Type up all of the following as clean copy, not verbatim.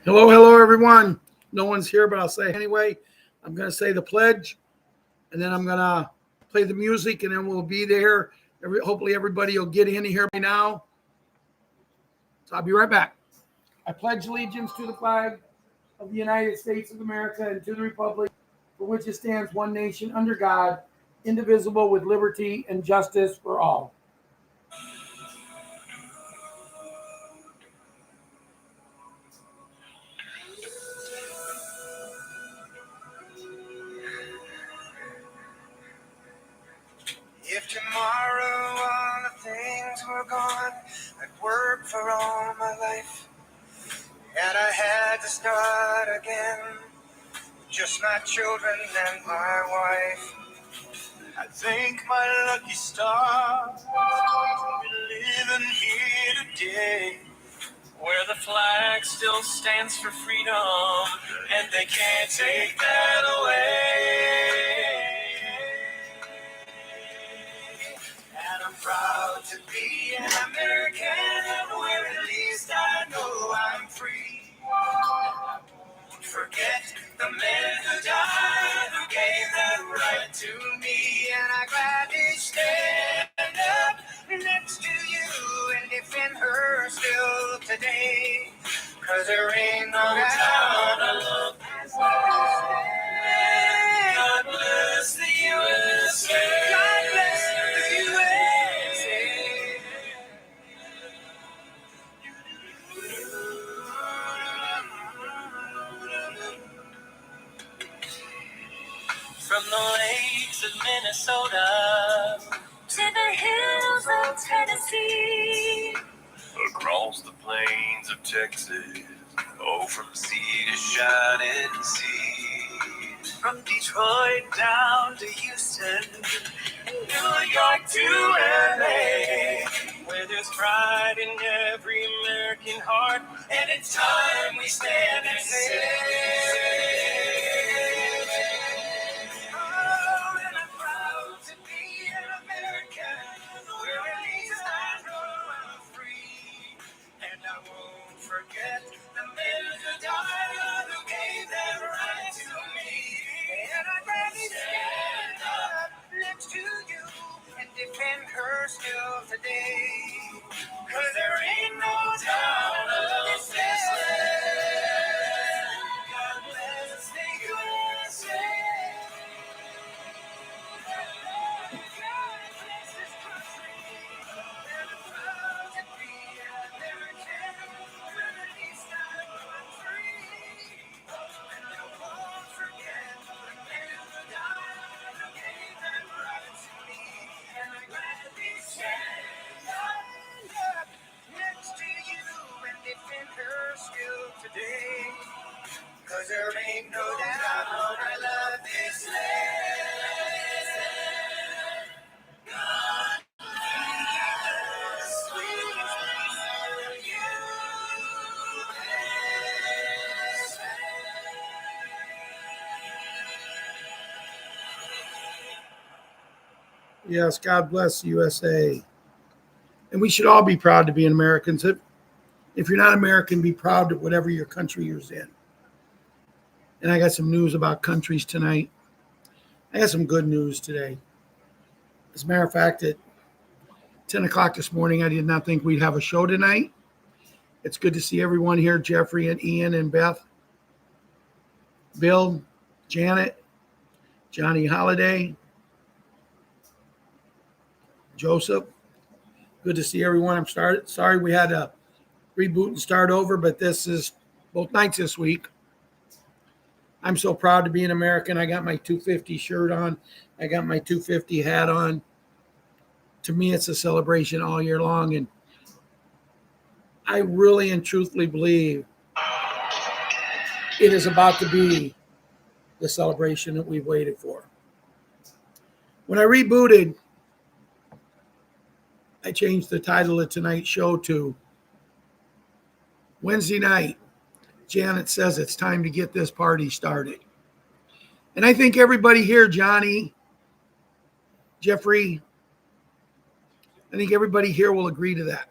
Hello, hello, everyone. No one's here, but I'll say anyway. I'm going to say the pledge, and then I'm going to play the music, and then we'll be there. Hopefully, everybody will get in here by now. So I'll be right back. I pledge allegiance to the flag of the United States of America and to the republic for which it stands, one nation, under God, indivisible, with liberty and justice for all. If tomorrow all the things were gone, I'd work for all my life, and I had to start again, just my children and my wife. I thank my lucky stars to be living here today, where the flag still stands for freedom, and they can't take that away. And I'm proud to be an American, where at least I know I'm free. I won't forget the men who died, who gave that right to me, and I gladly stand up next to you and defend her still today, 'cause there ain't no doubt I love this land. God bless the USA. God bless the USA. From the lakes of Minnesota to the hills of Tennessee, across the plains of Texas, oh, from sea to shining sea, from Detroit down to Houston, and New York to LA, where there's pride in every American heart, and it's time we stand and say, oh, and I'm proud to be an American, where at least I know I'm free, and I won't forget the men who died, who gave their right to me, and I'd rather stand up next to you and defend her still today, 'cause there ain't no doubt of this land. God bless the USA. God bless this country. And I'm proud to be an American, where at least I know I'm free. And I won't forget the men who died, who gave that right to me. And I gladly stand up next to you and defend her still today, 'cause there ain't no doubt I love this land. God bless Yes, God bless the USA. And we should all be proud to be Americans. If you're not American, be proud of whatever your country you're in. And I got some news about countries tonight. I got some good news today. As a matter of fact, at 10 o'clock this morning, I did not think we'd have a show tonight. It's good to see everyone here, Jeffrey and Ian and Beth, Bill, Janet, Johnny Holiday, Joseph. Good to see everyone. I'm sorry we had to reboot and start over, but this is both nights this week. I'm so proud to be an American. I got my 250 shirt on. I got my 250 hat on. To me, it's a celebration all year long. And I really and truthfully believe it is about to be the celebration that we've waited for. When I rebooted, I changed the title of tonight's show to Wednesday Night. Janet says it's time to get this party started. And I think everybody here, Johnny, Jeffrey, I think everybody here will agree to that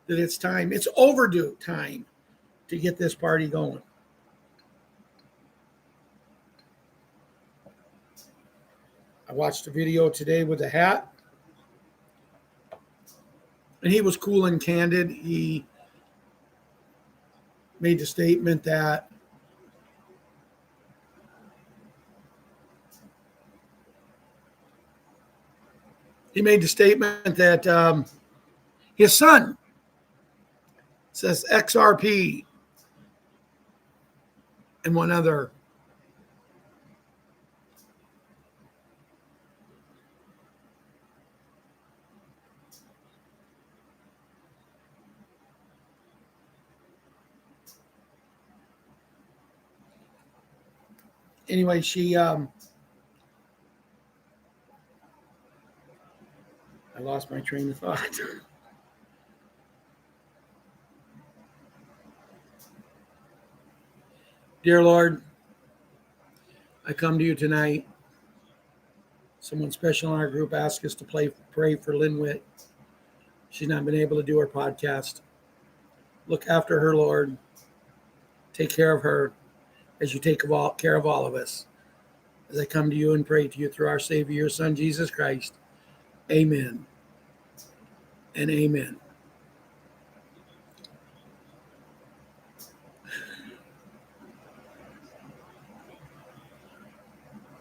it's time. It's overdue time to get this party going. I watched a video today with a hat, and he was cool and candid. He made the statement that his son says XRP and one other. Anyway, I lost my train of thought. Dear Lord, I come to you tonight. Someone special in our group asked us to pray for Lynn Witt. She's not been able to do her podcast. Look after her, Lord. Take care of her as you take care of all of us. As I come to you and pray to you through our Savior, your Son, Jesus Christ. Amen and amen.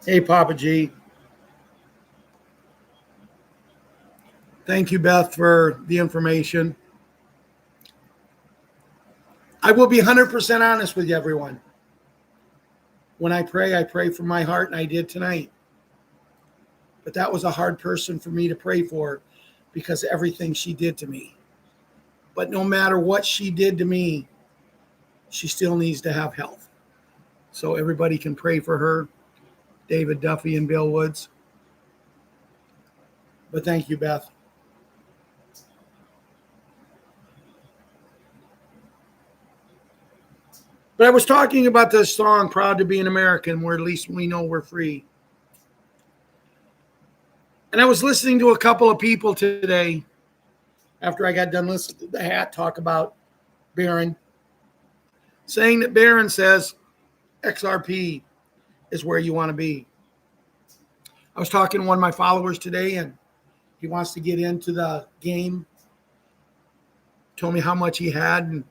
Hey, Papa G. Thank you, Beth, for the information. I will be 100% honest with you, everyone. When I pray from my heart, and I did tonight. But that was a hard person for me to pray for because of everything she did to me. But no matter what she did to me, she still needs to have health. So everybody can pray for her, David Duffy and Bill Woods. But thank you, Beth. But I was talking about this song, Proud to Be an American, where at least we know we're free. And I was listening to a couple of people today after I got done listening to the hat talk about Barron, saying that Barron says XRP is where you want to be. I was talking to one of my followers today, and he wants to get into the game. Told me how much he had, and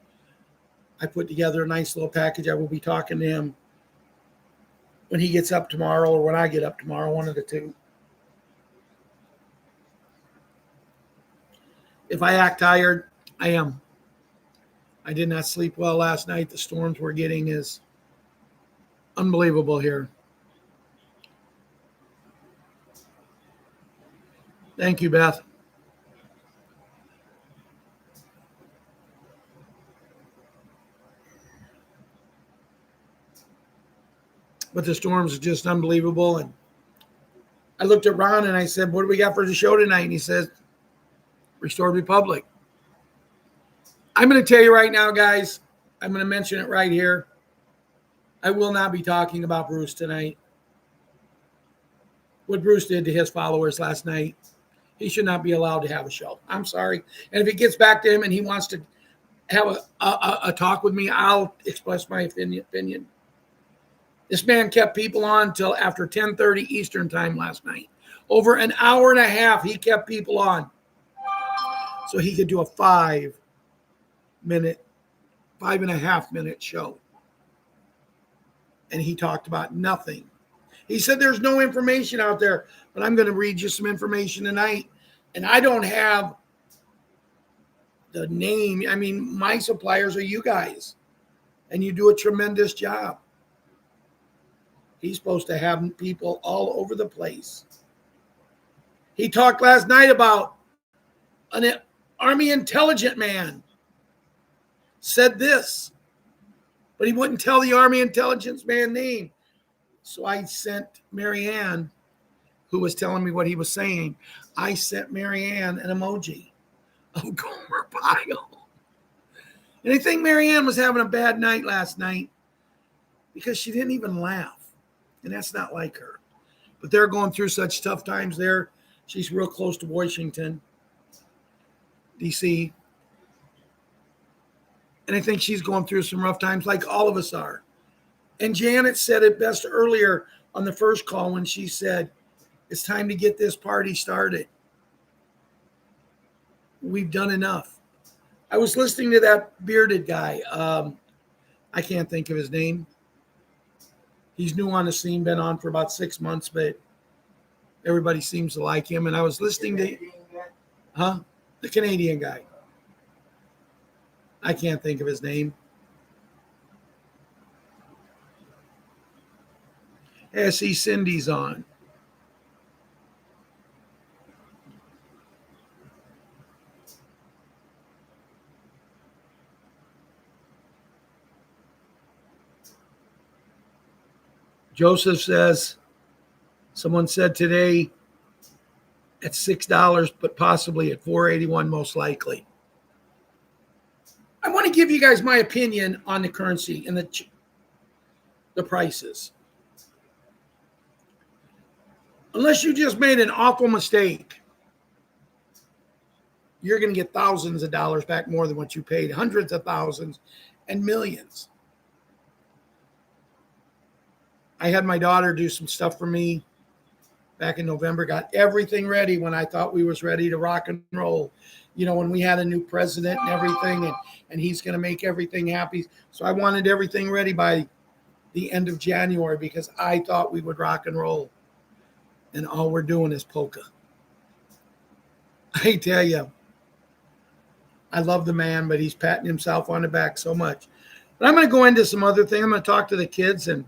I put together a nice little package. I will be talking to him when he gets up tomorrow or when I get up tomorrow, one of the two. If I act tired, I am. I did not sleep well last night. The storms we're getting is unbelievable here. Thank you, Beth. But the storms are just unbelievable. And I looked at Ron and I said, what do we got for the show tonight? And he says, Restored Republic. I'm going to tell you right now, guys, I'm going to mention it right here. I will not be talking about Bruce tonight. What Bruce did to his followers last night, he should not be allowed to have a show. I'm sorry. And if it gets back to him and he wants to have a talk with me, I'll express my opinion. This man kept people on till after 10:30 Eastern time last night. Over an hour and a half, he kept people on. So he could do a 5.5-minute show. And he talked about nothing. He said there's no information out there, but I'm going to read you some information tonight. And I don't have the name. I mean, my suppliers are you guys. And you do a tremendous job. He's supposed to have people all over the place. He talked last night about an Army intelligence man said this, but he wouldn't tell the Army intelligence man name. So I sent Marianne, who was telling me what he was saying. I sent Marianne an emoji of Gomer Pyle. And I think Marianne was having a bad night last night because she didn't even laugh. And that's not like her. But they're going through such tough times there. She's real close to Washington, D.C. And I think she's going through some rough times like all of us are. And Janet said it best earlier on the first call when she said, it's time to get this party started. We've done enough. I was listening to that bearded guy. I can't think of his name. He's new on the scene, been on for about 6 months, but everybody seems to like him. And I was listening to, the Canadian guy. I can't think of his name. I see Cindy's on. Joseph says, someone said today at $6, but possibly at $4.81 most likely. I want to give you guys my opinion on the currency and the prices. Unless you just made an awful mistake, you're going to get thousands of dollars back more than what you paid, hundreds of thousands and millions. I had my daughter do some stuff for me back in November, got everything ready when I thought we was ready to rock and roll. You know, when we had a new president and everything, and he's going to make everything happy. So I wanted everything ready by the end of January because I thought we would rock and roll. And all we're doing is polka. I tell you, I love the man, but he's patting himself on the back so much. But I'm going to go into some other thing. I'm going to talk to the kids, and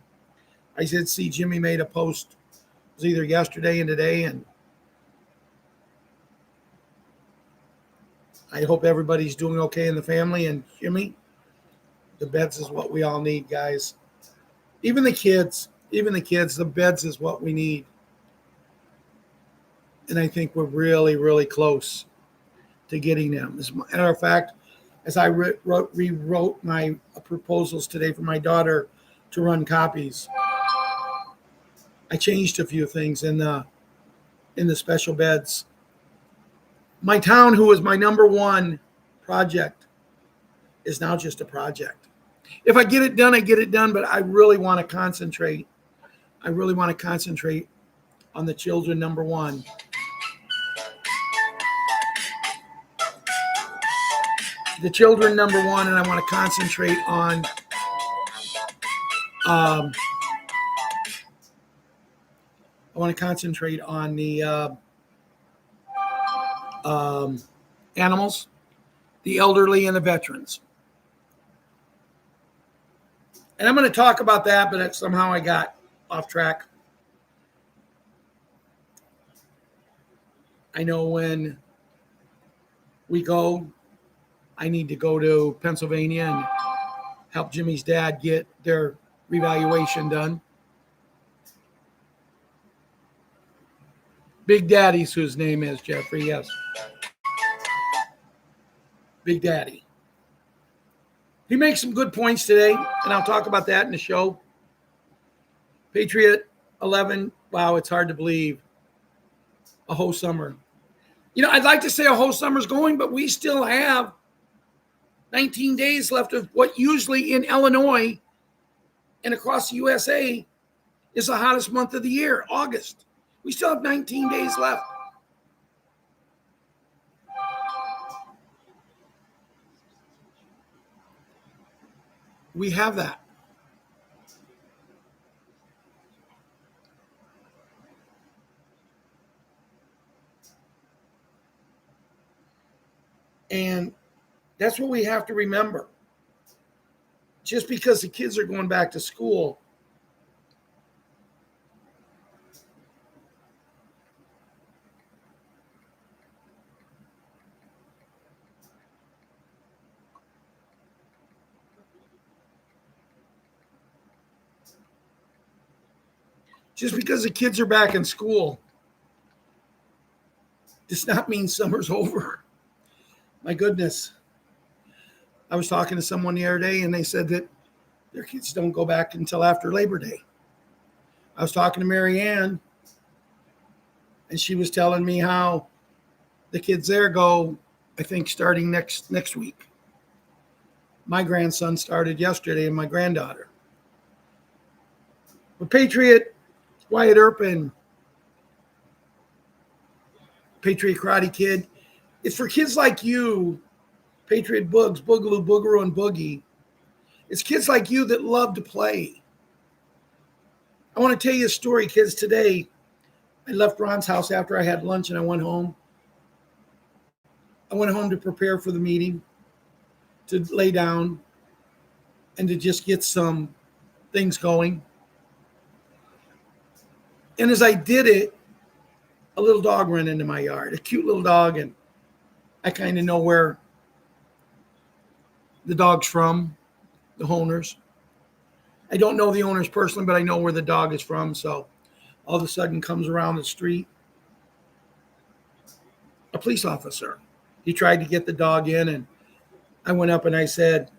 I did see Jimmy made a post. It was either yesterday and today, and I hope everybody's doing okay in the family. And Jimmy, the beds is what we all need, guys. Even the kids, the beds is what we need. And I think we're really, really close to getting them. As a matter of fact, as I rewrote my proposals today for my daughter to run copies, I changed a few things in the special beds. My town, who was my number one project, is now just a project. If I get it done, I get it done, but I really want to concentrate. I really want to concentrate on the children, number one. The children, number one, and I want to concentrate on the animals, the elderly, and the veterans. And I'm going to talk about that, but somehow I got off track. I know when we go, I need to go to Pennsylvania and help Jimmy's dad get their revaluation done. Big Daddy's whose name is, Jeffrey, yes. Big Daddy. He makes some good points today, and I'll talk about that in the show. Patriot 11, wow, it's hard to believe. A whole summer. You know, I'd like to say a whole summer's going, but we still have 19 days left of what usually in Illinois and across the USA is the hottest month of the year, August. We still have 19 days left. We have that. And that's what we have to remember. Just because the kids are going back to school, does not mean summer's over. My goodness. I was talking to someone the other day, and they said that their kids don't go back until after Labor Day. I was talking to Mary Ann, and she was telling me how the kids there go, I think, starting next week. My grandson started yesterday and my granddaughter. But Patriot, Wyatt Earp, and Patriot Karate Kid, it's for kids like you, Patriot Boogs, Boogaloo, Boogaroo, and Boogie. It's kids like you that love to play. I want to tell you a story, kids. Today, I left Ron's house after I had lunch and I went home. I went home to prepare for the meeting, to lay down, and to just get some things going. And as I did it, a little dog ran into my yard, a cute little dog, and I kind of know where the dog's from, the owners. I don't know the owners personally, but I know where the dog is from. So all of a sudden comes around the street a police officer. He tried to get the dog in, and I went up and I said,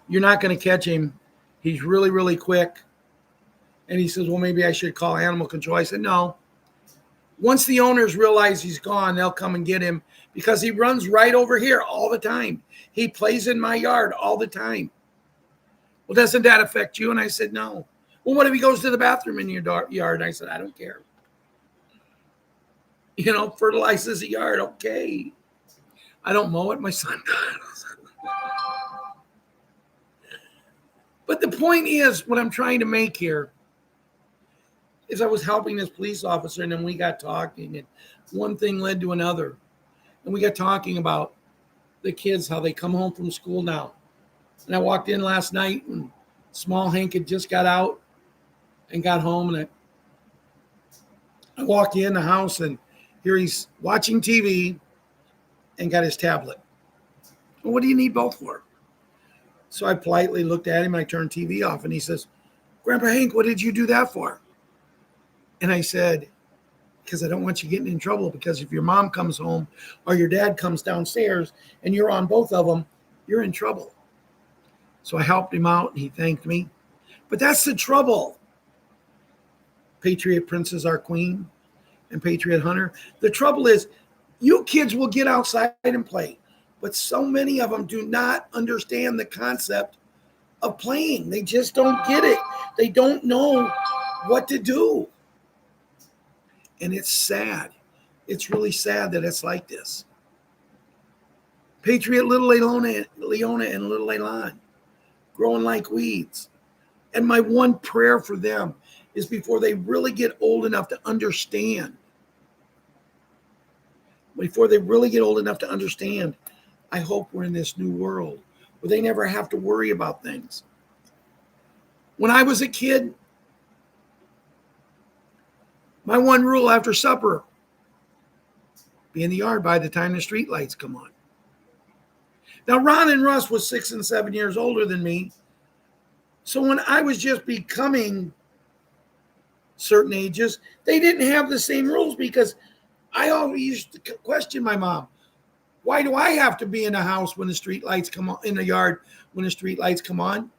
"You're not going to catch him. He's really, really quick." And he says, "Well, maybe I should call animal control." I said, "No. Once the owners realize he's gone, they'll come and get him because he runs right over here all the time. He plays in my yard all the time." "Well, doesn't that affect you?" And I said, "No." "Well, what if he goes to the bathroom in your yard?" And I said, "I don't care. Fertilizes the yard. Okay. I don't mow it. My son does." But the point is, what I'm trying to make here is I was helping this police officer, and then we got talking, and one thing led to another. And we got talking about the kids, how they come home from school now. And I walked in last night, and small Hank had just got out and got home, and I walk in the house, and here he's watching TV and got his tablet. "Well, what do you need both for?" So I politely looked at him, and I turned TV off, and he says, "Grandpa Hank, what did you do that for?" And I said, "Because I don't want you getting in trouble, because if your mom comes home or your dad comes downstairs and you're on both of them, you're in trouble." So I helped him out, and he thanked me. But that's the trouble. Patriot Princess, our queen, and Patriot Hunter. The trouble is, you kids will get outside and play, but so many of them do not understand the concept of playing. They just don't get it. They don't know what to do. And it's sad. It's really sad that it's like this. Patriot little Leona and little Elan growing like weeds. And my one prayer for them is before they really get old enough to understand, I hope we're in this new world where they never have to worry about things. When I was a kid, my one rule after supper, be in the yard by the time the street lights come on. Now, Ron and Russ was 6 and 7 years older than me. So when I was just becoming certain ages, they didn't have the same rules, because I always used to question my mom. Why do I have to be in the house when the street lights come on, in the yard when the street lights come on?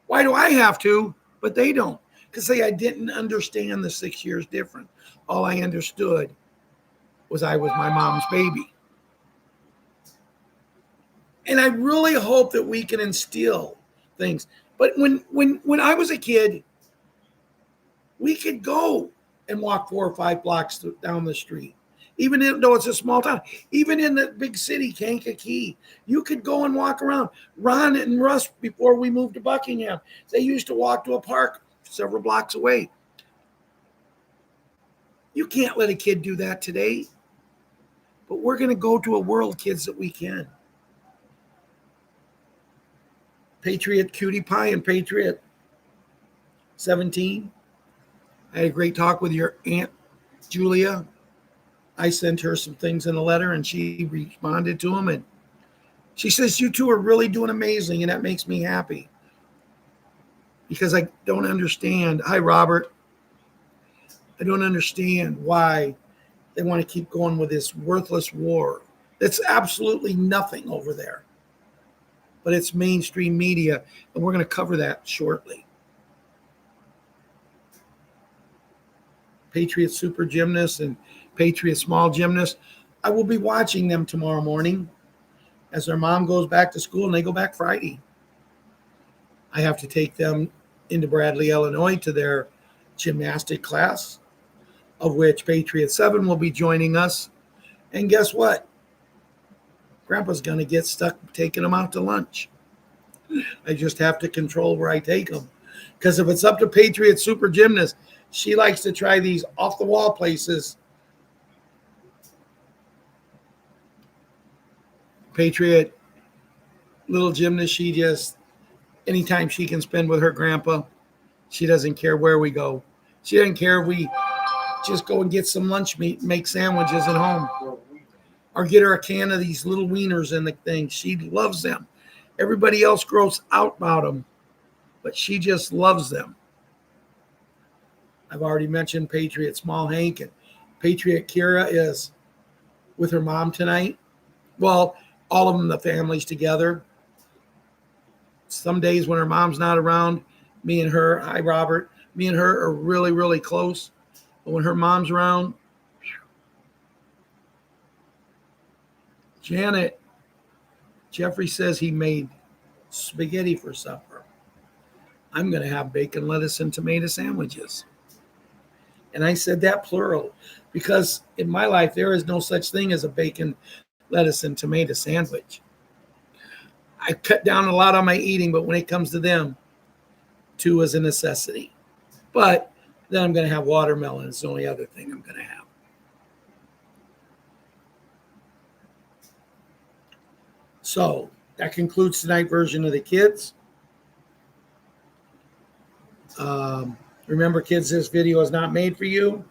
Why do I have to, but they don't? Because I didn't understand the 6 years difference. All I understood was I was my mom's baby. And I really hope that we can instill things. But when I was a kid, we could go and walk 4 or 5 blocks down the street. Even though it's a small town, even in the big city, Kankakee, you could go and walk around. Ron and Russ, before we moved to Buckingham, they used to walk to a park several blocks away. You can't let a kid do that today. But we're going to go to a world, kids, that we can. Patriot Cutie Pie and Patriot 17. I had a great talk with your Aunt Julia. I sent her some things in a letter, and she responded to them. And she says, "You two are really doing amazing," and that makes me happy. Because I don't understand. Hi, Robert. I don't understand why they want to keep going with this worthless war. That's absolutely nothing over there. But it's mainstream media, and we're going to cover that shortly. Patriot Super Gymnast and Patriot Small Gymnast. I will be watching them tomorrow morning. as their mom goes back to school, and they go back Friday. I have to take them into Bradley, Illinois to their gymnastic class, of which Patriot 7 will be joining us. And guess what? Grandpa's going to get stuck taking them out to lunch. I just have to control where I take them. Because if it's up to Patriot Super Gymnast, she likes to try these off-the-wall places. Patriot little gymnast, she just, anytime she can spend with her grandpa, she doesn't care where we go. She doesn't care if we just go and get some lunch meat and make sandwiches at home. Or get her a can of these little wieners and the thing. She loves them. Everybody else grows out about them, but she just loves them. I've already mentioned Patriot Small Hank, and Patriot Kira is with her mom tonight. Well, all of them, the family's together. Some days when her mom's not around, me and her, hi Robert, me and her are really, really close. But when her mom's around, Janet, Jeffrey says he made spaghetti for supper. I'm going to have bacon, lettuce, and tomato sandwiches. And I said that plural because in my life, there is no such thing as a bacon, lettuce, and tomato sandwich. I cut down a lot on my eating, but when it comes to them, 2 is a necessity. But then I'm going to have watermelon. It's the only other thing I'm going to have. So that concludes tonight's version of the kids. Remember, kids, this video is not made for you.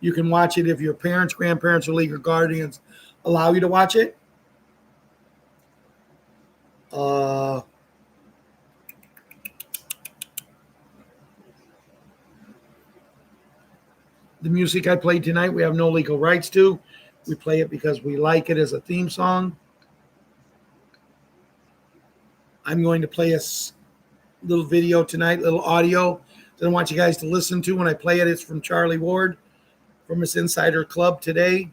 You can watch it if your parents, grandparents, or legal guardians allow you to watch it. The music I played tonight, we have no legal rights to. We play it because we like it as a theme song. I'm going to play a little video tonight, little audio that I want you guys to listen to when I play it. It's from Charlie Ward from his Insider Club today.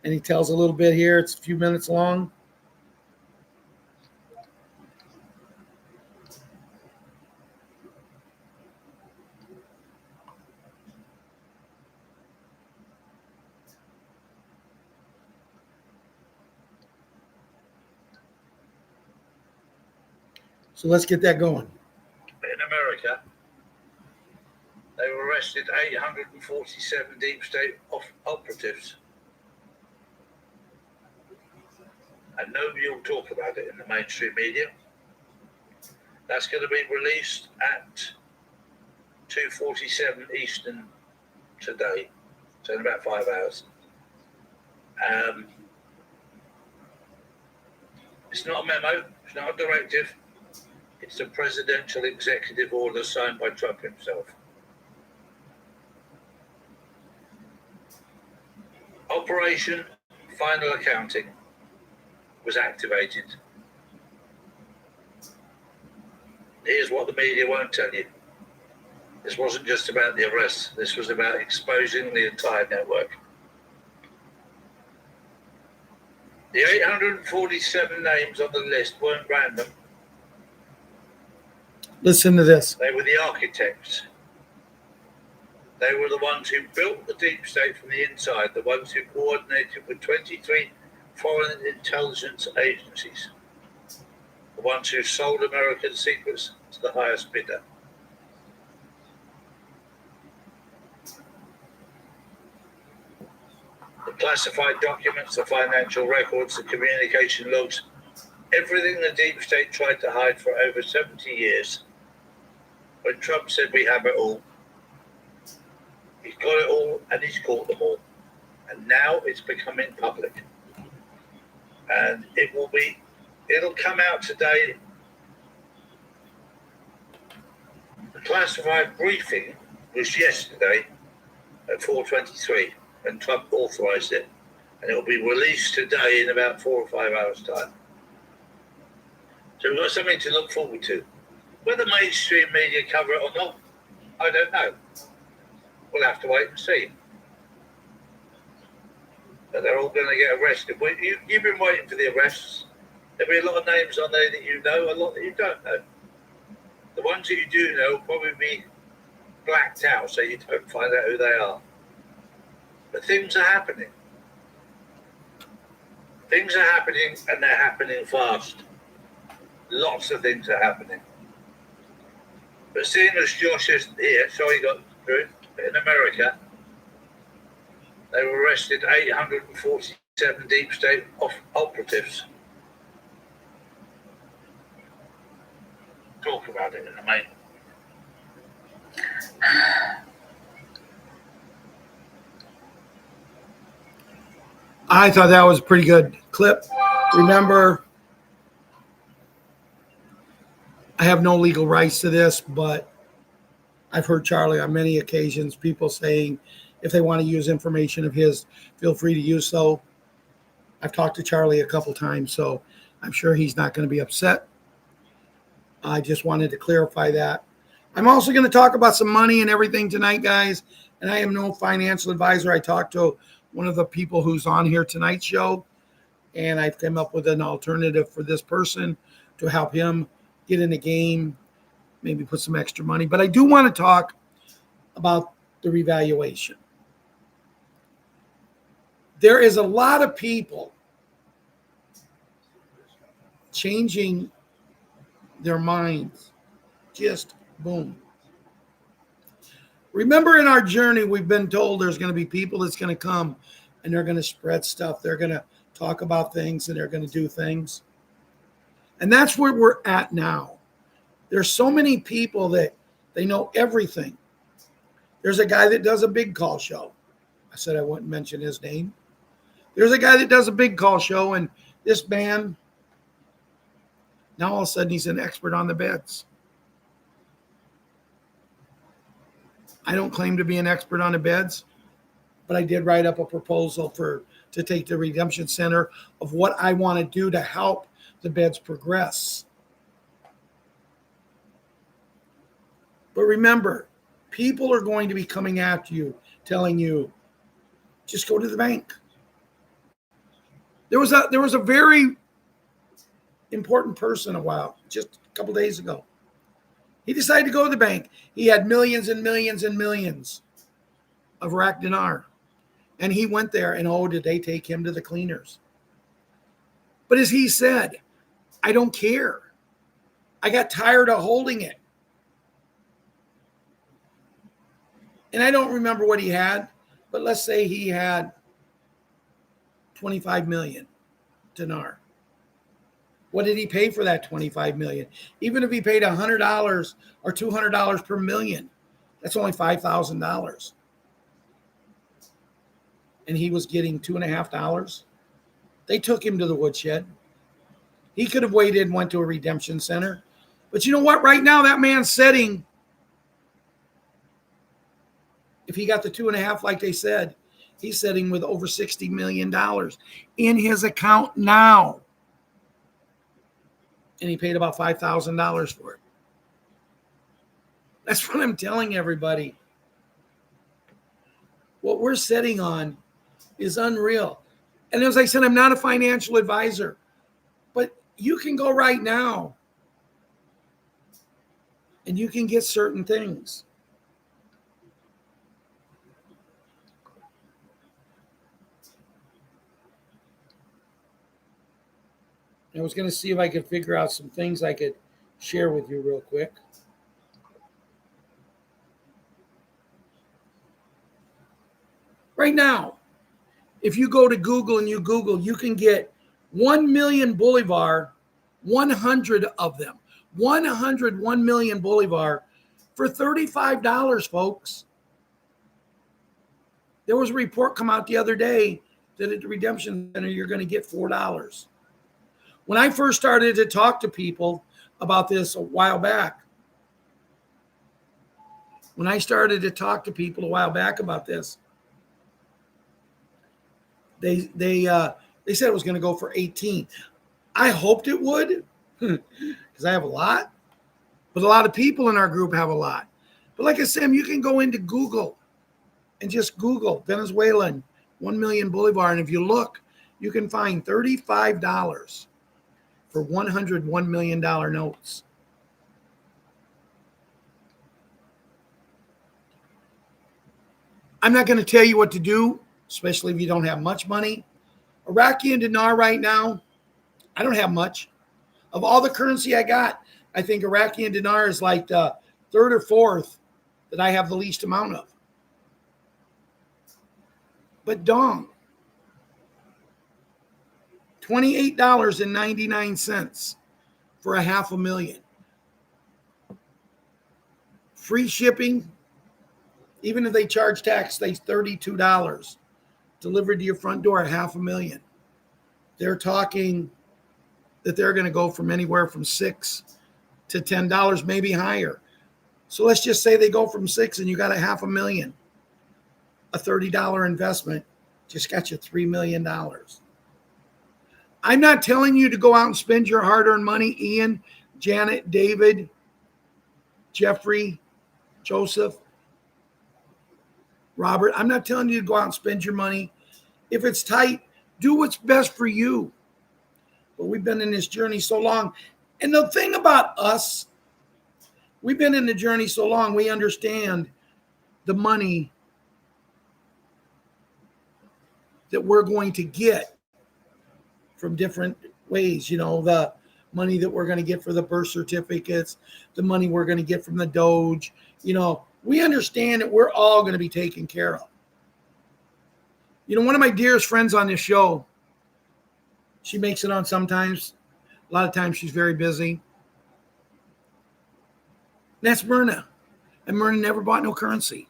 And he tells a little bit here. It's a few minutes long. So let's get that going. In America, they arrested 847 deep state operatives. And nobody will talk about it in the mainstream media. That's going to be released at 2:47 Eastern today, so in about 5 hours. It's not a memo, it's not a directive. It's a presidential executive order signed by Trump himself. Operation Final Accounting was activated. Here's what the media won't tell you. This wasn't just about the arrests. This was about exposing the entire network. The 847 names on the list weren't random. Listen to this. They were the architects. They were the ones who built the deep state from the inside, the ones who coordinated with 23 foreign intelligence agencies, the ones who sold American secrets to the highest bidder. The classified documents, the financial records, the communication logs, everything the deep state tried to hide for over 70 years. When Trump said we have it all, he's got it all and he's caught them all. And now it's becoming public. And it'll come out today. The classified briefing was yesterday at 4:23 when Trump authorized it. And it will be released today in about 4 or 5 hours' time. So we've got something to look forward to. Whether mainstream media cover it or not, I don't know. We'll have to wait and see. but they're all going to get arrested. You've been waiting for the arrests. There'll be a lot of names on there that you know, a lot that you don't know. The ones that you do know will probably be blacked out so you don't find out who they are. But things are happening. Things are happening, and they're happening fast. Lots of things are happening. But seeing as Josh is here, so he got through, in America, they arrested 847 deep state operatives. Talk about it in a minute. I thought that was a pretty good clip. Remember, I have no legal rights to this, but I've heard Charlie on many occasions, people saying if they want to use information of his, feel free to use so. I've talked to Charlie a couple times, so I'm sure he's not going to be upset. I just wanted to clarify that. I'm also going to talk about some money and everything tonight, guys, and I am no financial advisor. I talked to one of the people who's on here tonight's show, and I've come up with an alternative for this person to help him get in the game, maybe put some extra money. But I do want to talk about the revaluation. There is a lot of people changing their minds. Just boom. Remember, in our journey, we've been told there's going to be people that's going to come and they're going to spread stuff. They're going to talk about things and they're going to do things. And that's where we're at now. There's so many people that they know everything. There's a guy that does a big call show. I said I wouldn't mention his name. There's a guy that does a big call show, and this man, now all of a sudden he's an expert on the beds. I don't claim to be an expert on the beds, but I did write up a proposal to take the Redemption Center of what I want to do to help the beds progress. But remember, people are going to be coming after you, telling you, just go to the bank. There was a very important person just a couple days ago. He decided to go to the bank. He had millions and millions and millions of Iraq dinar. And he went there, and oh, did they take him to the cleaners. But as he said, I don't care. I got tired of holding it. And I don't remember what he had, but let's say he had 25 million dinar. What did he pay for that 25 million? Even if he paid $100 or $200 per million, that's only $5,000. And he was getting $2.50. They took him to the woodshed. He could have waited and went to a redemption center. But you know what? Right now, that man's setting, if he got the 2.5 like they said, he's sitting with over $60 million in his account now. And he paid about $5,000 for it. That's what I'm telling everybody. What we're sitting on is unreal. And as I said, I'm not a financial advisor, but you can go right now and you can get certain things. I was going to see if I could figure out some things I could share with you real quick. Right now, if you go to Google and you Google, you can get 1 million Bolivar, 100 of them, 1 million Bolivar for $35, folks. There was a report come out the other day that at the Redemption Center, you're going to get $4. When I first started to talk to people about this a while back, they said it was going to go for 18. I hoped it would because I have a lot, but a lot of people in our group have a lot. But like I said, you can go into Google and just Google Venezuelan 1 million Bolivar. And if you look, you can find $35 for $101 million notes. I'm not going to tell you what to do, especially if you don't have much money. Iraqi and dinar right now, I don't have much. Of all the currency I got, I think Iraqi and dinar is like the third or fourth that I have the least amount of. But dong, $28.99 for $500,000. Free shipping, even if they charge tax, they $32. Delivered to your front door, $500,000. They're talking that they're going to go from anywhere from $6 to $10, maybe higher. So let's just say they go from 6 and you got $500,000. A $30 investment just got you $3 million. I'm not telling you to go out and spend your hard-earned money. Ian, Janet, David, Jeffrey, Joseph, Robert, I'm not telling you to go out and spend your money. If it's tight, do what's best for you. But we've been in this journey so long. And the thing about us, we've been in the journey so long, we understand the money that we're going to get from different ways. You know, the money that we're going to get for the birth certificates, the money we're going to get from the Doge. You know, we understand that we're all going to be taken care of. You know, one of my dearest friends on this show, she makes it on sometimes. A lot of times she's very busy. And that's Myrna. And Myrna never bought no currency.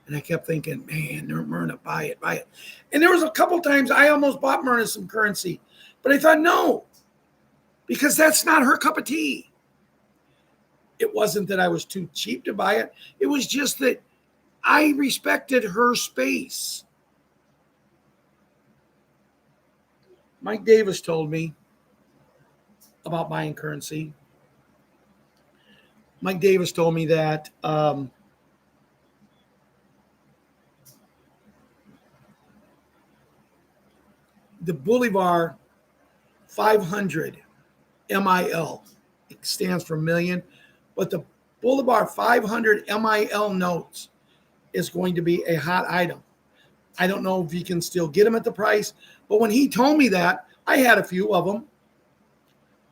And I kept thinking, man, Myrna, buy it, buy it. And there was a couple times I almost bought Myrna some currency. But I thought, no, because that's not her cup of tea. It wasn't that I was too cheap to buy it. It was just that I respected her space. Mike Davis told me about buying currency. Mike Davis told me that the Bolivar 500 MIL, it stands for million, but the Bolivar 500 MIL notes is going to be a hot item. I don't know if you can still get them at the price, but when he told me that, I had a few of them,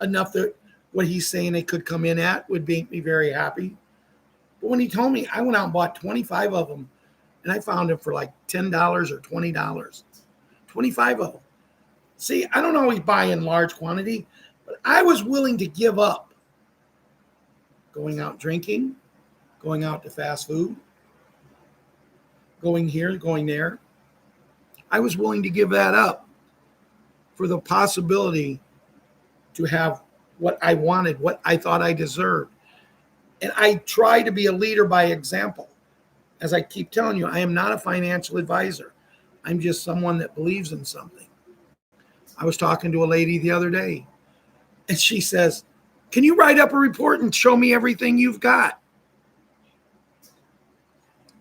enough that what he's saying they could come in at would make me very happy. But when he told me, I went out and bought 25 of them, and I found them for like $10 or $20. 25 of them. See, I don't always buy in large quantity, but I was willing to give up going out drinking, going out to fast food, going here, going there. I was willing to give that up for the possibility to have what I wanted, what I thought I deserved. And I try to be a leader by example. As I keep telling you, I am not a financial advisor. I'm just someone that believes in something. I was talking to a lady the other day, and she says, can you write up a report and show me everything you've got?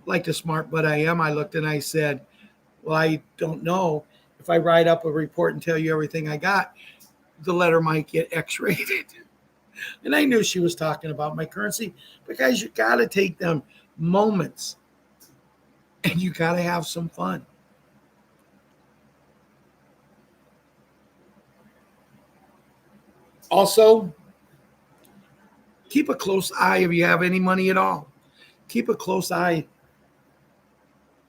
Like the smart butt I am, I looked and I said, well, I don't know. If I write up a report and tell you everything I got, the letter might get X-rated. And I knew she was talking about my currency, because you got to take them moments and you got to have some fun. Also, keep a close eye if you have any money at all. Keep a close eye.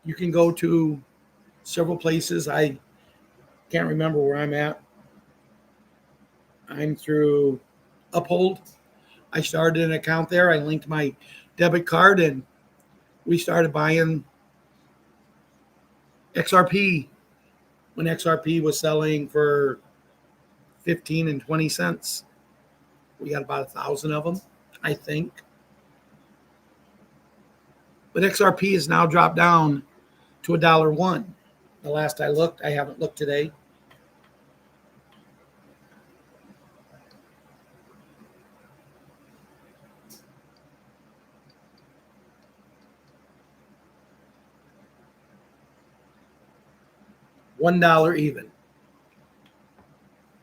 You can go to several places. I can't remember where I'm at. I'm through Uphold. I started an account there. I linked my debit card and we started buying XRP when XRP was selling for 15 and 20 cents. We got about 1,000 of them, I think. But XRP has now dropped down to $1.01. The last I looked, I haven't looked today. $1 even.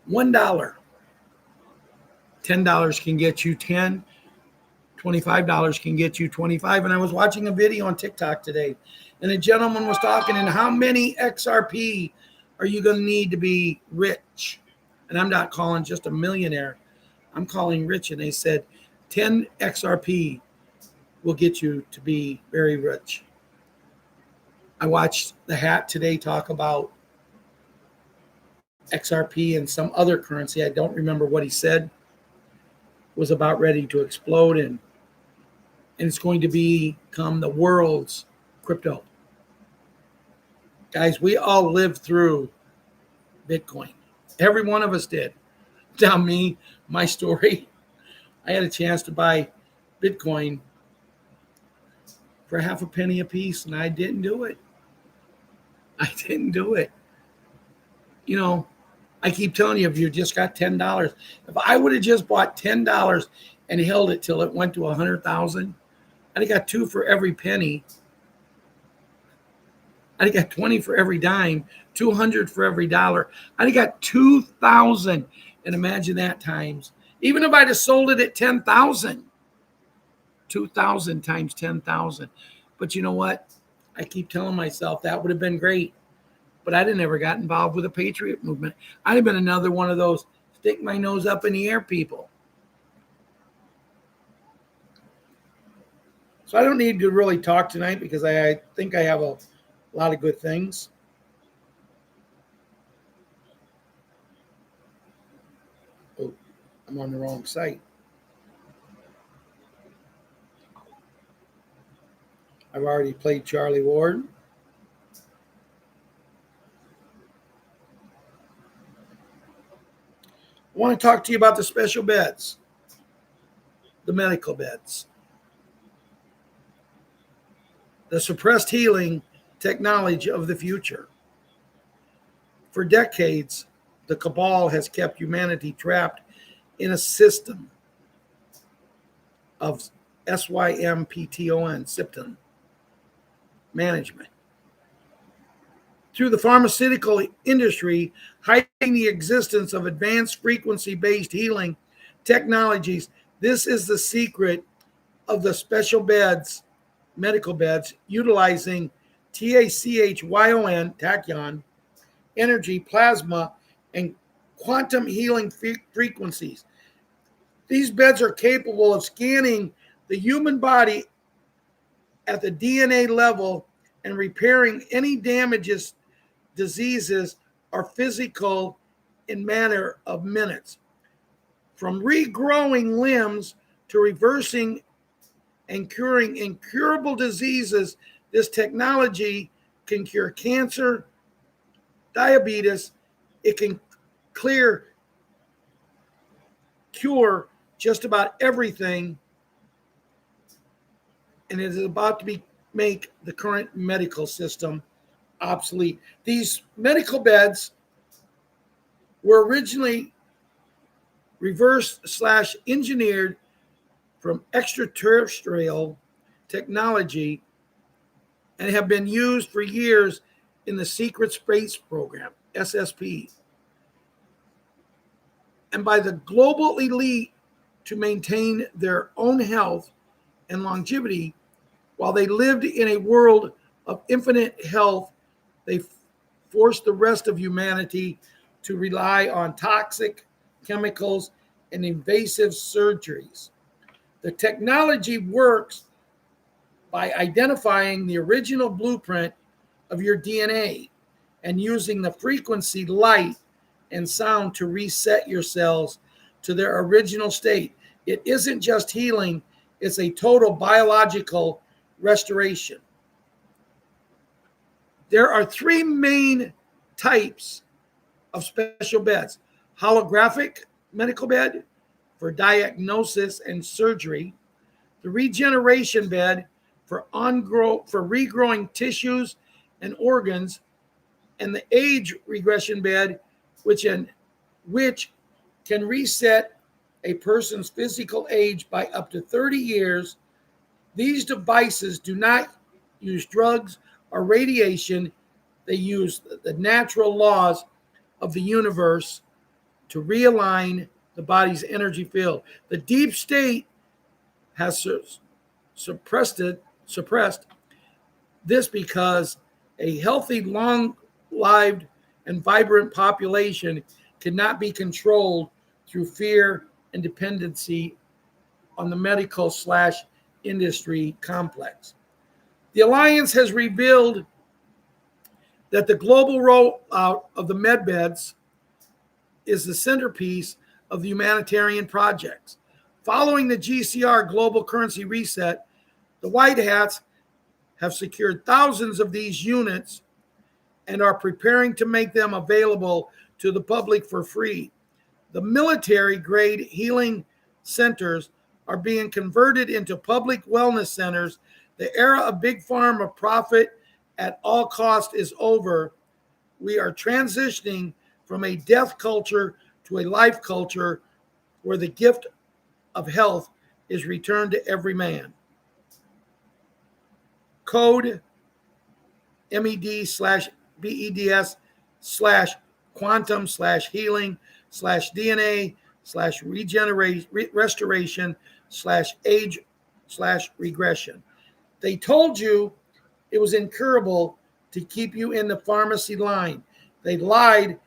$1. $10 can get you 10. $25 can get you 25. And I was watching a video on TikTok today, and a gentleman was talking, and how many XRP are you going to need to be rich? And I'm not calling just a millionaire. I'm calling rich. And they said 10 XRP will get you to be very rich. I watched The Hat today talk about XRP and some other currency. I don't remember what he said. Was about ready to explode, and it's going to become the world's crypto. Guys, we all lived through Bitcoin. Every one of us did. Now me, my story, I had a chance to buy Bitcoin for half a penny a piece, and I didn't do it. I didn't do it. You know, I keep telling you, if you just got $10, if I would have just bought $10 and held it till it went to 100,000, I'd have got 2 for every penny. I'd have got 20 for every dime, 200 for every dollar. I'd have got 2,000. And imagine that times, even if I'd have sold it at 10,000, 2,000 times 10,000. But you know what? I keep telling myself that would have been great. But I didn't ever got involved with the Patriot movement. I'd have been another one of those stick my nose up in the air people. So I don't need to really talk tonight because I think I have a lot of good things. Oh, I'm on the wrong site. I've already played Charlie Ward. I want to talk to you about the special beds, the medical beds, the suppressed healing technology of the future. For decades, the cabal has kept humanity trapped in a system of SYMPTON management. Through the pharmaceutical industry, hiding the existence of advanced frequency-based healing technologies. This is the secret of the special beds, medical beds, utilizing TACHYON, tachyon, energy, plasma, and quantum healing frequencies. These beds are capable of scanning the human body at the DNA level and repairing any damages, diseases, or physical in matter of minutes. From regrowing limbs to reversing and curing incurable diseases, this technology can cure cancer, diabetes. It can cure just about everything, and it is about to make the current medical system obsolete. These medical beds were originally reverse/engineered from extraterrestrial technology and have been used for years in the secret space program, SSP, and by the global elite to maintain their own health and longevity. While they lived in a world of infinite health, they forced the rest of humanity to rely on toxic chemicals and invasive surgeries. The technology works by identifying the original blueprint of your DNA and using the frequency, light, and sound to reset your cells to their original state. It isn't just healing, it's a total biological restoration. There are 3 main types of special beds: holographic medical bed for diagnosis and surgery, the regeneration bed for regrowing tissues and organs, and the age regression bed, which can reset a person's physical age by up to 30 years. These devices do not use drugs or radiation. They use the natural laws of the universe to realign the body's energy field. The deep state has suppressed this because a healthy, long-lived, and vibrant population cannot be controlled through fear and dependency on the medical/industry complex. The Alliance has revealed that the global rollout of the medbeds is the centerpiece of the humanitarian projects. Following the GCR global currency reset, the White Hats have secured thousands of these units and are preparing to make them available to the public for free. The military-grade healing centers are being converted into public wellness centers. The era of big pharma profit at all cost is over. We are transitioning from a death culture to a life culture where the gift of health is returned to every man. Code MED/BEDS/quantum/healing/DNA/restoration/age/regression. They told you it was incurable to keep you in the pharmacy line. They lied.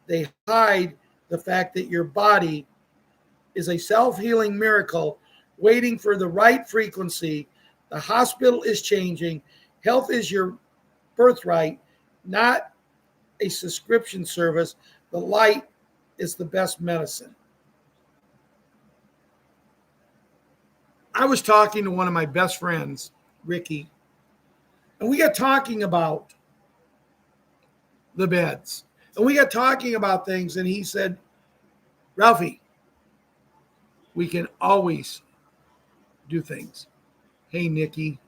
They hide the fact that your body is a self-healing miracle waiting for the right frequency. The hospital is changing. Health is your birthright, not a subscription service. The light is the best medicine. I was talking to one of my best friends, Ricky, and we got talking about the beds. And we got talking about things, and he said, Ralphie, we can always do things. Hey, Nikki.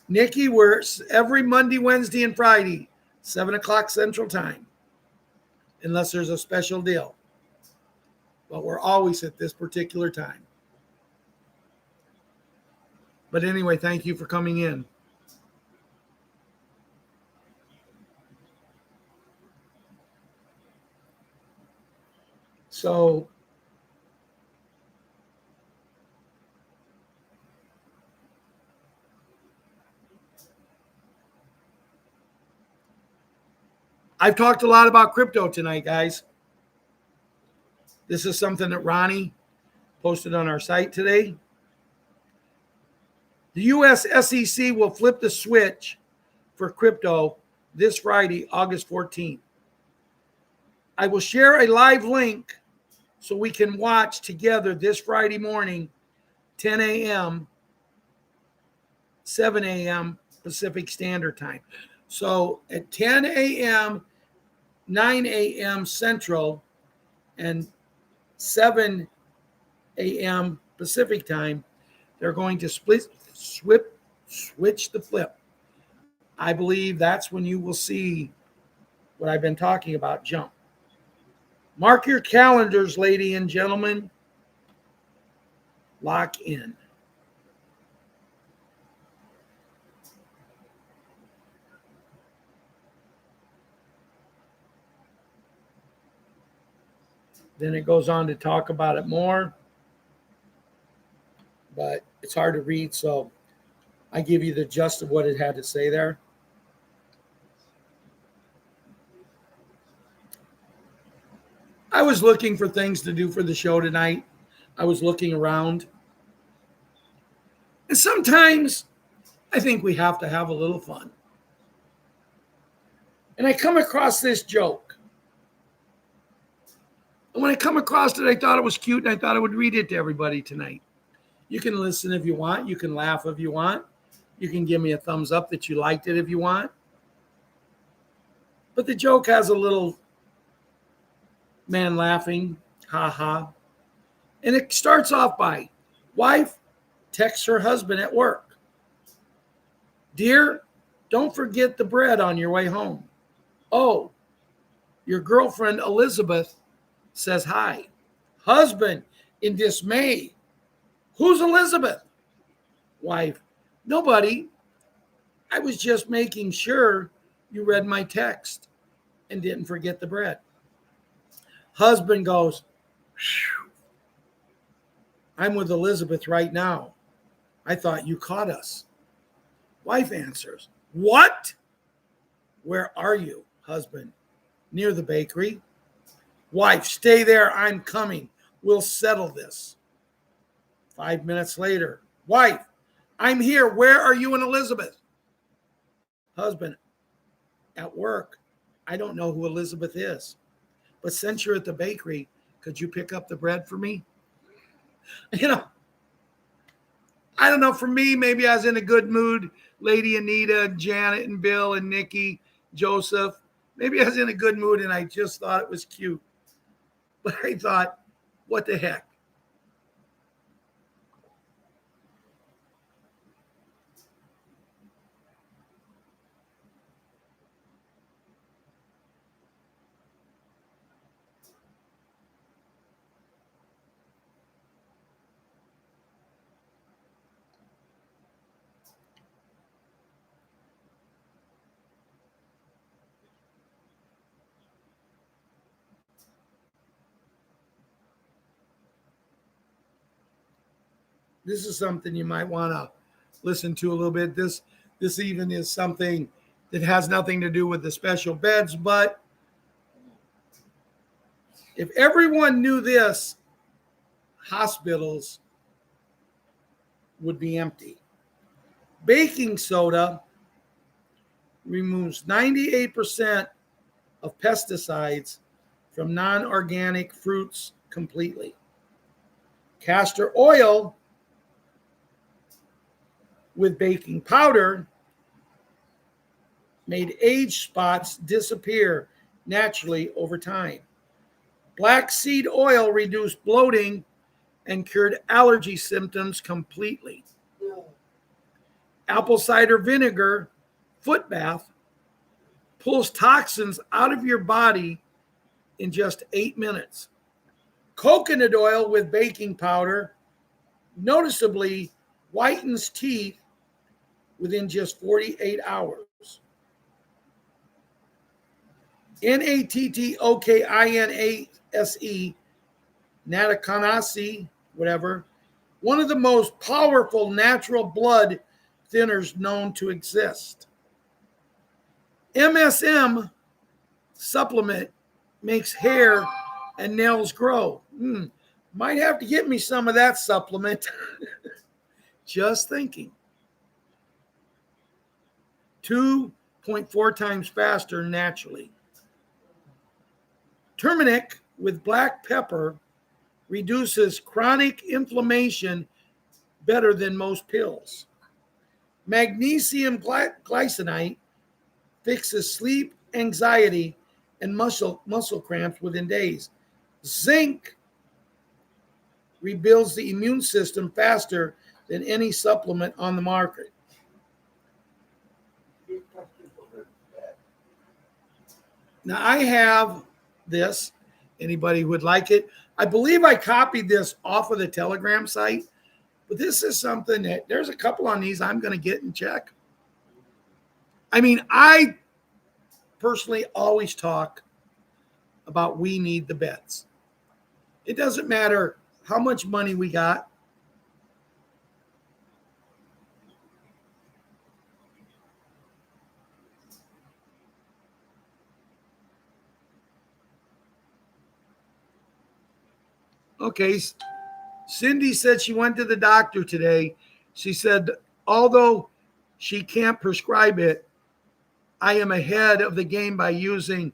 Nikki, we're every Monday, Wednesday, and Friday, 7 o'clock Central Time, unless there's a special deal. But we're always at this particular time. But anyway, thank you for coming in. So, I've talked a lot about crypto tonight, guys. This is something that Ronnie posted on our site today. The U.S. SEC will flip the switch for crypto this Friday, August 14th. I will share a live link so we can watch together this Friday morning, 10 a.m., 7 a.m. Pacific Standard Time. So at 10 a.m., 9 a.m. Central, and 7 a.m. Pacific Time, they're going to switch the flip. I believe that's when you will see what I've been talking about jump. Mark your calendars, ladies and gentlemen. Lock in. Then it goes on to talk about it more, but it's hard to read, so I give you the gist of what it had to say there. I was looking for things to do for the show tonight. I was looking around. And sometimes I think we have to have a little fun. And I come across this joke. And when I come across it, I thought it was cute, and I thought I would read it to everybody tonight. You can listen if you want. You can laugh if you want. You can give me a thumbs up that you liked it if you want. But the joke has a little man laughing, ha ha. And it starts off by, wife texts her husband at work. Dear, don't forget the bread on your way home. Oh, your girlfriend Elizabeth says hi. Husband in dismay. Who's Elizabeth? Wife, nobody. I was just making sure you read my text and didn't forget the bread. Husband goes, "Phew. I'm with Elizabeth right now. I thought you caught us." Wife answers, "What? Where are you?" Husband, "Near the bakery." Wife, "Stay there. I'm coming. We'll settle this." 5 minutes later, wife, "I'm here. Where are you and Elizabeth?" Husband, "At work. I don't know who Elizabeth is. But since you're at the bakery, could you pick up the bread for me?" You know, I don't know. For me, maybe I was in a good mood. Lady Anita, Janet, and Bill, and Nikki, Joseph. Maybe I was in a good mood and I just thought it was cute. But I thought, what the heck? This is something you might want to listen to a little bit. This even is something that has nothing to do with the special beds, but if everyone knew this, hospitals would be empty. Baking soda removes 98% of pesticides from non-organic fruits completely. Castor oil with baking powder made age spots disappear naturally over time. Black seed oil reduced bloating and cured allergy symptoms completely. Apple cider vinegar foot bath pulls toxins out of your body in just 8 minutes. Coconut oil with baking powder noticeably whitens teeth within just 48 hours. Nattokinase, nattokinase, whatever, one of the most powerful natural blood thinners known to exist. MSM supplement makes hair and nails grow. Might have to get me some of that supplement. Just thinking. 2.4 times faster naturally. Turmeric with black pepper reduces chronic inflammation better than most pills. Magnesium glycinate fixes sleep, anxiety, and muscle cramps within days. Zinc rebuilds the immune system faster than any supplement on the market. Now, I have this. Anybody who would like it? I believe I copied this off of the Telegram site, but this is something that there's a couple on these I'm going to get and check. I mean, I personally always talk about we need the beds. It doesn't matter how much money we got. Okay, Cindy said she went to the doctor today. She said, although she can't prescribe it, I am ahead of the game by using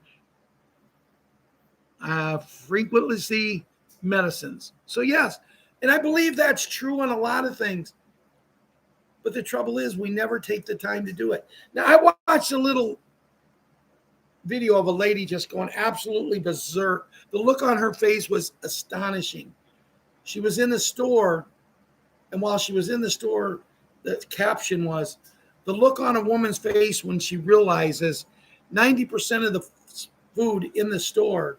frequency medicines. So yes, and I believe that's true on a lot of things. But the trouble is we never take the time to do it. Now, I watched a little video of a lady just going absolutely berserk. The look on her face was astonishing. She was in the store, and while she was in the store, the caption was, the look on a woman's face when she realizes 90% of the food in the store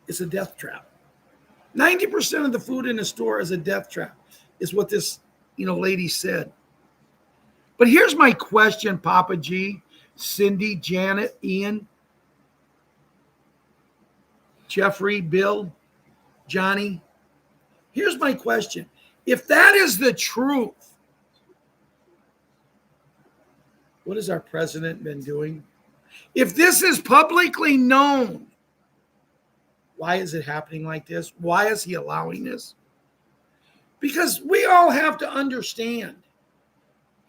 is a death trap. 90% of the food in the store is a death trap, is what this lady said. But here's my question, Papa G, Cindy, Janet, Ian, Jeffrey, Bill, Johnny. Here's my question. If that is the truth, what has our president been doing? If this is publicly known, why is it happening like this? Why is he allowing this? Because we all have to understand,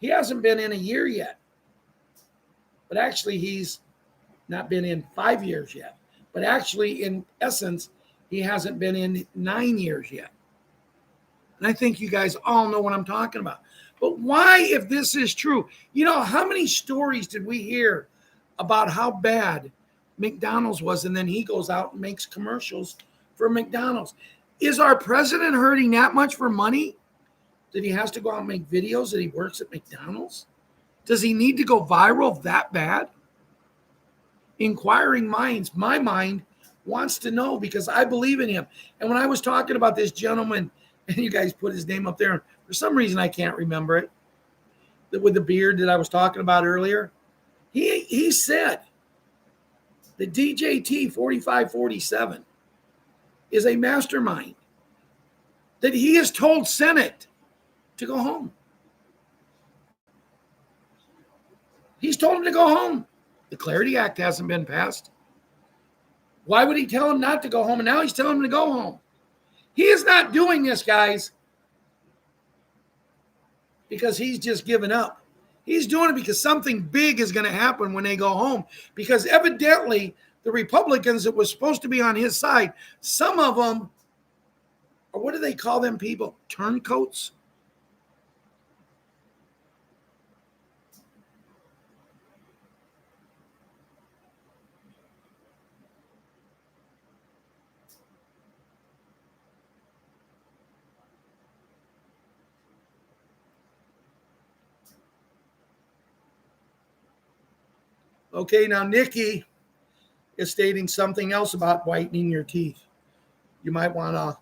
he hasn't been in a year yet. But actually, he's not been in 5 years yet. But actually, in essence, he hasn't been in 9 years yet. And I think you guys all know what I'm talking about. But why, if this is true, how many stories did we hear about how bad McDonald's was, and then he goes out and makes commercials for McDonald's? Is our president hurting that much for money that he has to go out and make videos that he works at McDonald's? Does he need to go viral that bad? Inquiring minds, my mind wants to know, because I believe in him. And when I was talking about this gentleman, and you guys put his name up there, and for some reason I can't remember it, that with the beard that I was talking about earlier, he said that DJT 4547 is a mastermind, that he has told Senate to go home. He's told him to go home. The Clarity Act hasn't been passed. Why would he tell him not to go home? And now he's telling him to go home. He is not doing this, guys, because he's just given up. He's doing it because something big is going to happen when they go home. Because evidently, the Republicans that was supposed to be on his side, some of them, or what do they call them people? Turncoats? Okay, now Nikki is stating something else about whitening your teeth. You might want to,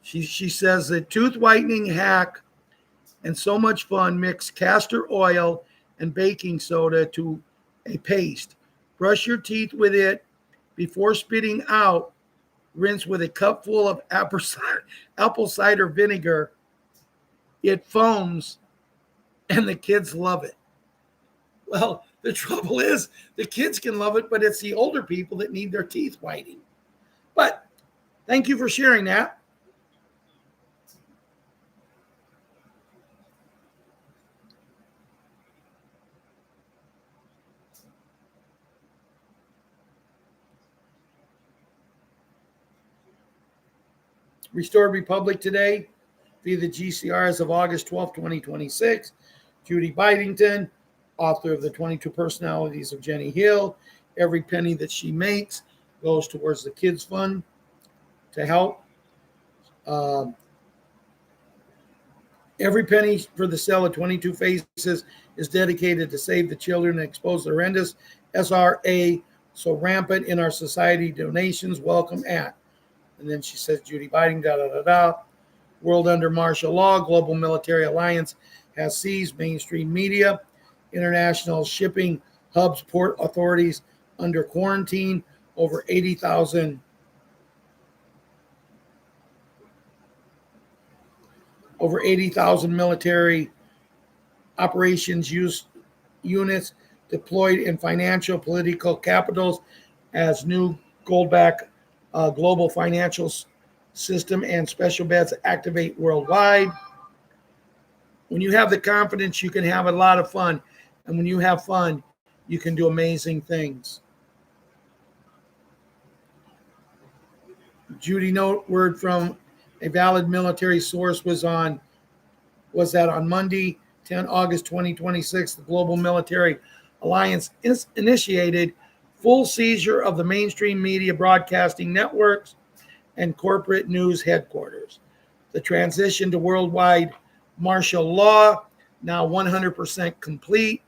she says that tooth whitening hack and so much fun, mix castor oil and baking soda to a paste. Brush your teeth with it before spitting out. Rinse with a cup full of apple cider vinegar. It foams and the kids love it. Well, the trouble is the kids can love it, but it's the older people that need their teeth whitening. But thank you for sharing that. Restored Republic today via the GCR as of August 12, 2026. Judy Byington, author of The 22 Personalities of Jenny Hill. Every penny that she makes goes towards the kids' fund to help. Every penny for the sale of 22 Faces is dedicated to save the children and expose the horrendous SRA so rampant in our society. Donations welcome at. And then she says, Judy Biden, World under martial law, Global Military Alliance has seized mainstream media. International shipping hubs, port authorities under quarantine. Over 80,000 military operations units deployed in financial political capitals as new gold-backed global financial system and special bets activate worldwide. When you have the confidence, you can have a lot of fun. And when you have fun, you can do amazing things. Judy, note word from a valid military source was that on Monday, 10 August 2026, the Global Military Alliance initiated full seizure of the mainstream media broadcasting networks and corporate news headquarters. The transition to worldwide martial law now 100% complete.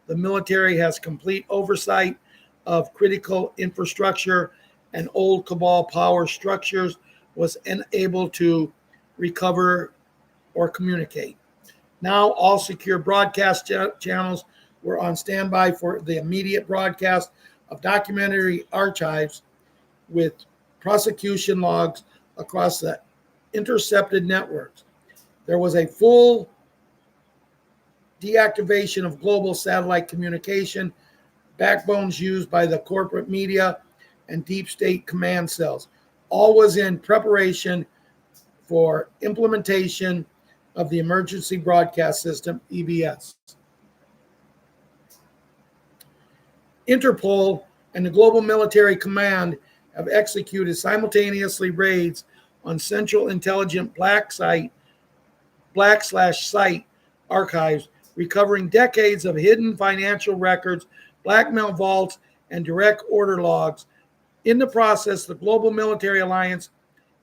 The military has complete oversight of critical infrastructure and old cabal power structures was unable to recover or communicate. Now, all secure broadcast channels were on standby for the immediate broadcast of documentary archives with prosecution logs across the intercepted networks. There was a full deactivation of global satellite communication backbones used by the corporate media and deep state command cells. All was in preparation for implementation of the Emergency Broadcast System, EBS. Interpol and the Global Military Command have executed simultaneously raids on Central Intelligent black/site archives, recovering decades of hidden financial records, blackmail vaults, and direct order logs. In the process, the Global Military Alliance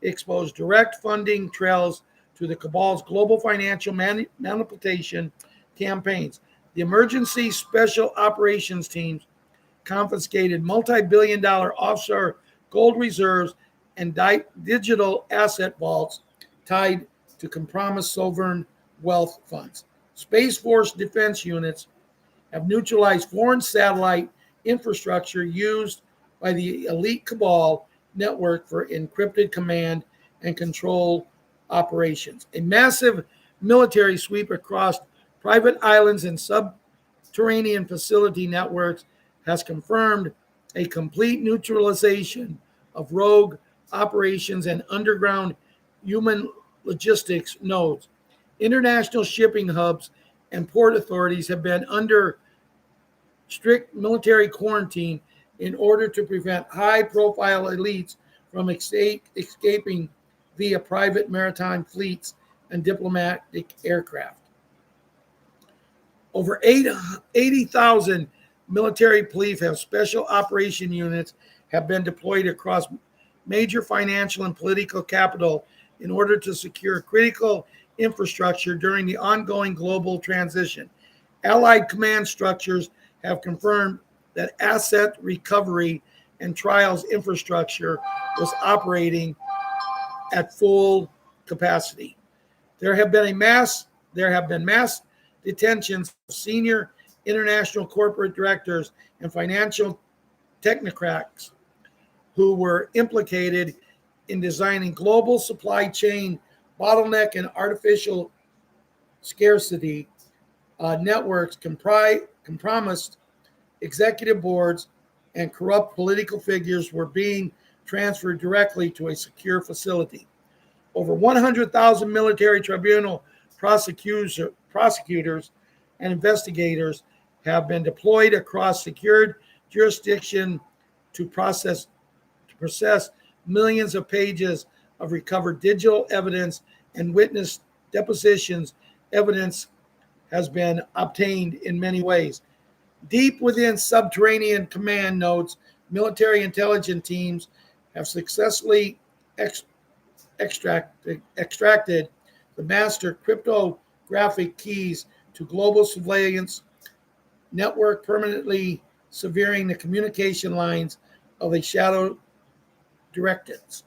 exposed direct funding trails to the cabal's global financial manipulation campaigns. The Emergency Special Operations Teams confiscated multi-billion-dollar offshore gold reserves and digital asset vaults tied to compromised sovereign wealth funds. Space Force defense units have neutralized foreign satellite infrastructure used by the elite cabal network for encrypted command and control operations. A massive military sweep across private islands and subterranean facility networks has confirmed a complete neutralization of rogue operations and underground human logistics nodes. International shipping hubs and port authorities have been under strict military quarantine in order to prevent high-profile elites from escaping via private maritime fleets and diplomatic aircraft. Over 80,000 military police and special operation units have been deployed across major financial and political capital in order to secure critical infrastructure during the ongoing global transition. Allied command structures have confirmed that asset recovery and trials infrastructure was operating at full capacity. There have been mass detentions of senior international corporate directors and financial technocrats who were implicated in designing global supply chain bottleneck and artificial scarcity networks, compromised executive boards, and corrupt political figures were being transferred directly to a secure facility. Over 100,000 military tribunal prosecutors and investigators have been deployed across secured jurisdiction to process millions of pages of recovered digital evidence and witness depositions. Evidence has been obtained in many ways. Deep within subterranean command nodes, military intelligence teams have successfully extracted the master cryptographic keys to global surveillance network, permanently severing the communication lines of a shadow directors.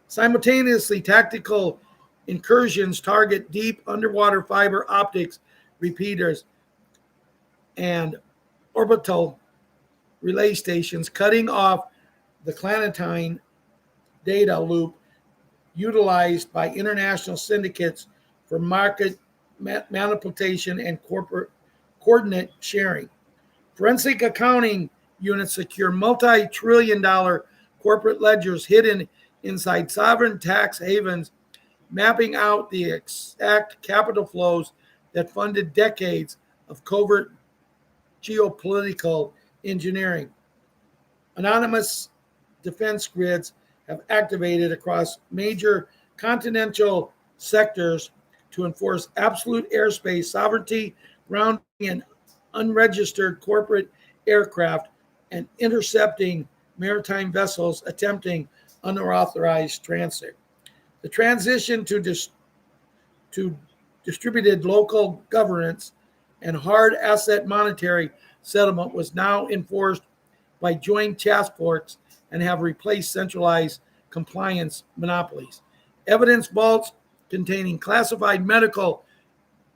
Simultaneously, tactical incursions target deep underwater fiber optics repeaters and orbital relay stations, cutting off the clandestine data loop utilized by international syndicates for market manipulation and corporate coordinate sharing. Forensic accounting units secure multi-trillion-dollar corporate ledgers hidden inside sovereign tax havens, mapping out the exact capital flows that funded decades of covert geopolitical engineering. Anonymous defense grids have activated across major continental sectors to enforce absolute airspace sovereignty, grounding and unregistered corporate aircraft, and intercepting maritime vessels attempting unauthorized transit. The transition to distributed local governance and hard asset monetary settlement was now enforced by joint task forces and have replaced centralized compliance monopolies. Evidence vaults containing classified medical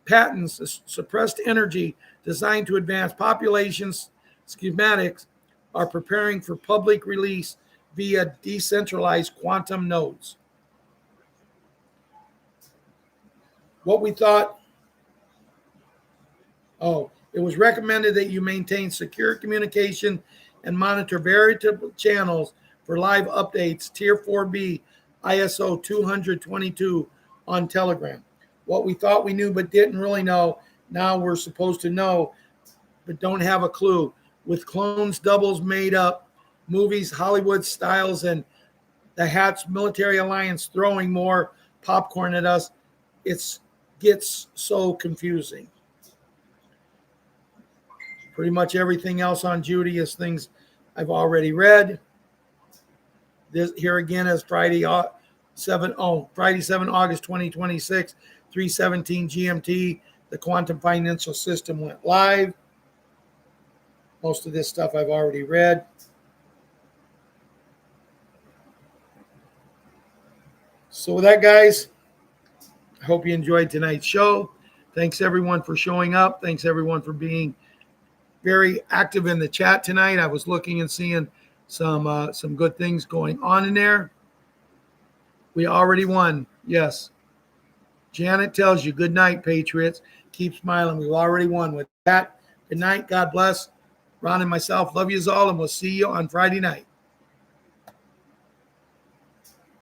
patents, suppressed energy designed to advance populations schematics are preparing for public release via decentralized quantum nodes. What we thought, it was recommended that you maintain secure communication and monitor veritable channels for live updates, Tier 4B, ISO 20022 on Telegram. What we thought we knew but didn't really know, now we're supposed to know, but don't have a clue. With clones, doubles made up, movies, Hollywood styles, and the Hats Military Alliance throwing more popcorn at us, it gets so confusing. Pretty much everything else on Judy is things I've already read. This here again is Friday 7 August 2026, 3:17 GMT. The quantum financial system went live. Most of this stuff I've already read. So with that, guys, I hope you enjoyed tonight's show. Thanks everyone for showing up. Thanks everyone for being very active in the chat tonight. I was looking and seeing some good things going on in there. We already won. Yes. Janet tells you, good night, Patriots. Keep smiling. We've already won. With that, good night. God bless. Ron and myself love you all, and we'll see you on Friday night.